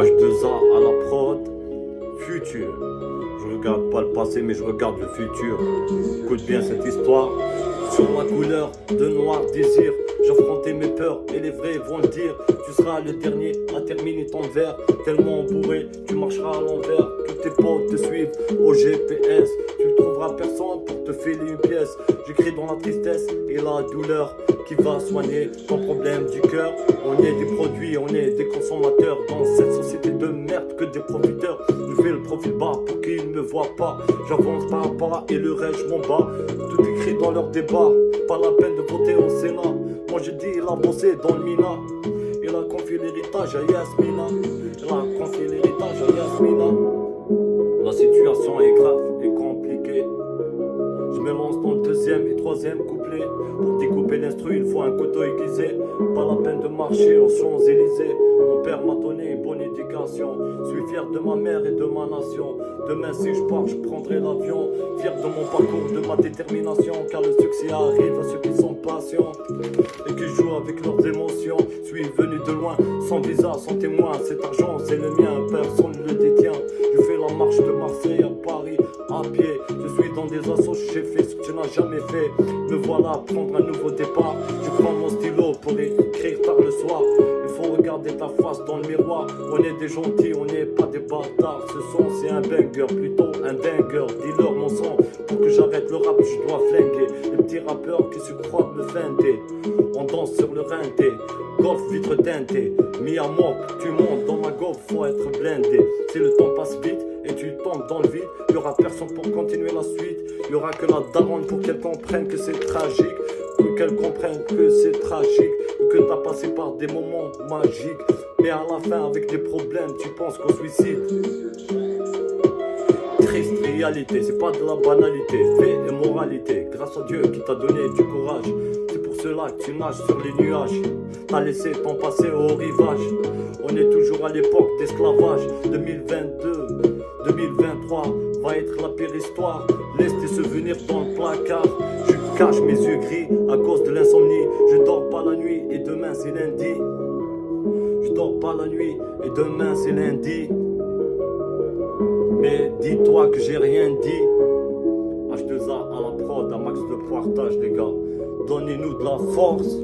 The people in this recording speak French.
H2A à la prod, futur. Je regarde pas le passé mais je regarde le futur. Écoute bien cette histoire. Sur la couleur de noir désir, j'affrontais mes peurs et les vrais vont le dire. Tu seras le dernier à terminer ton verre. Tellement bourré, tu marcheras à l'envers. Tous tes potes te suivent au GPS. Tu trouveras personne pour te filer une pièce. J'écris dans la tristesse et la douleur qui va soigner ton problème du cœur. On est des produits, on est des consommateurs dans cette société de merde que des profiteurs. Je fais le profil bas pour qu'ils ne me voient pas. J'avance pas à pas et le reste je m'en bats. Tout écrit dans leur débat, pas la peine de voter au Sénat. Moi je dis il a bossé dans le mina. Il a confié l'héritage à Yasmina. Il a confié l'héritage à Yasmina. La situation est grave et compliquée. Je me lance dans le deuxième et troisième couplet. Pour découper l'instru, il faut un couteau aiguisé. Pas la peine de marcher aux Champs-Élysées. Mon père m'a donné une bonne éducation. Je suis fier de ma mère et de ma nation. Demain si je pars, je prendrai l'avion. Fier de mon parcours, de ma détermination. Car le succès arrive à ceux qui sont patients et qui jouent avec leurs émotions. Je suis venu de loin, sans visa, sans témoin. Cet argent c'est le mien, personne ne le détient. Je fais la marche de Marseille à Paris à pied. Je suis dans des assos, j'ai fait ce que tu n'as jamais fait. Me voilà prendre un nouveau départ. Je prends mon stylo pour écrire tard le soir. Il faut regarder ta face dans le miroir. On est des gentils, on n'est pas des bâtards. Ce son c'est un banger, plutôt un dingueur. Dis-leur mon sang, pour que j'arrête le rap je dois flinguer les petits rappeurs qui se croient me feinter. On danse sur le rinté, golf vitre teintée. Mis à mort, tu montes dans ma golf, faut être blindé. Si le temps passe vite et tu tombes dans le vide, y aura personne pour continuer la suite. Y aura que la daronne pour qu'elle comprenne que c'est tragique. Pour qu'elle comprenne que c'est tragique. Que t'as passé par des moments magiques. Mais à la fin avec des problèmes tu penses qu'au suicide. Triste réalité, c'est pas de la banalité. Fait et moralité, grâce à Dieu qui t'a donné du courage. C'est pour cela que tu nages sur les nuages. T'as laissé ton passé au rivage. On est toujours à l'époque d'esclavage. 2022, 2023 va être la pire histoire. Laisse tes souvenirs dans le placard. Je cache mes yeux gris à cause de l'insomnie. Je dors pas la nuit et demain c'est lundi. Je dors pas la nuit et demain c'est lundi. Mais dis-toi que j'ai rien dit. H2A à la prod, un max de partage les gars. Donnez-nous de la force.